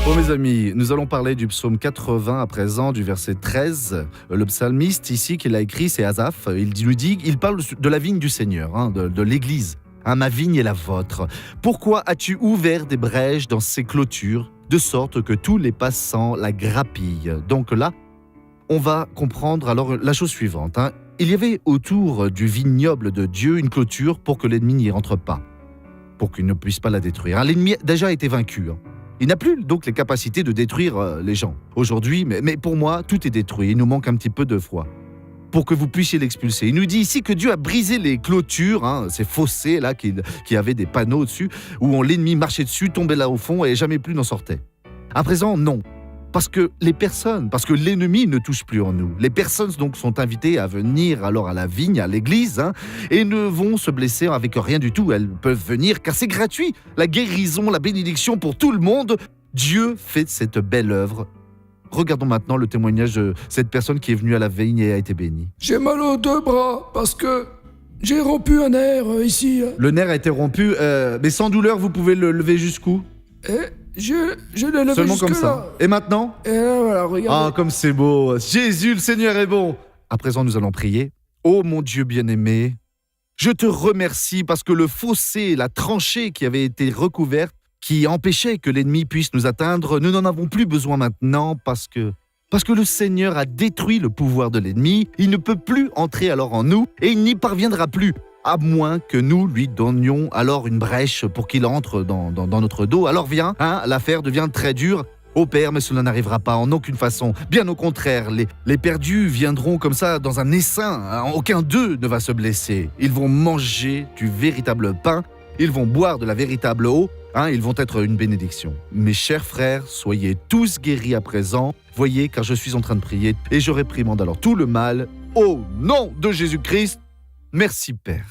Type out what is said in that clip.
Bon mes amis, nous allons parler du psaume 80 à présent, du verset 13. Le psalmiste ici qu'il a écrit, c'est Asaph. Il parle de la vigne du Seigneur, de l'église. Ma vigne est la vôtre. Pourquoi as-tu ouvert des brèches dans ces clôtures, de sorte que tous les passants la grappillent? Donc là, on va comprendre alors la chose suivante. Il y avait autour du vignoble de Dieu une clôture pour que l'ennemi n'y rentre pas, pour qu'il ne puisse pas la détruire. L'ennemi a déjà été vaincu. Il n'a plus donc les capacités de détruire les gens. Aujourd'hui, mais pour moi, tout est détruit. Il nous manque un petit peu de foi pour que vous puissiez l'expulser. Il nous dit ici que Dieu a brisé les clôtures, ces fossés là qui avaient des panneaux dessus, où l'ennemi marchait dessus, tombait là au fond et jamais plus n'en sortait. À présent, non. Parce que l'ennemi ne touche plus en nous. Les personnes donc sont invitées à venir alors à la vigne, à l'église, et ne vont se blesser avec rien du tout. Elles peuvent venir car c'est gratuit. La guérison, la bénédiction pour tout le monde. Dieu fait cette belle œuvre. Regardons maintenant le témoignage de cette personne qui est venue à la vigne et a été bénie. J'ai mal aux deux bras parce que j'ai rompu un nerf ici. Le nerf a été rompu, mais sans douleur, vous pouvez le lever jusqu'où ? Je l'ai levé seulement comme jusque ça. là. Et maintenant ? Et là, voilà, regardez. Comme c'est beau. Jésus, le Seigneur est bon. À présent, nous allons prier. Ô mon Dieu bien-aimé, je te remercie parce que le fossé, la tranchée qui avait été recouverte, qui empêchait que l'ennemi puisse nous atteindre, nous n'en avons plus besoin maintenant parce que le Seigneur a détruit le pouvoir de l'ennemi. Il ne peut plus entrer alors en nous et il n'y parviendra plus. À moins que nous lui donnions alors une brèche pour qu'il entre dans notre dos. Alors viens, l'affaire devient très dure. Ô Père, mais cela n'arrivera pas en aucune façon. Bien au contraire, les perdus viendront comme ça dans un essaim. Aucun d'eux ne va se blesser. Ils vont manger du véritable pain. Ils vont boire de la véritable eau. Ils vont être une bénédiction. Mes chers frères, soyez tous guéris à présent. Voyez, car je suis en train de prier et je réprimande alors tout le mal. Au nom de Jésus-Christ. Merci Père.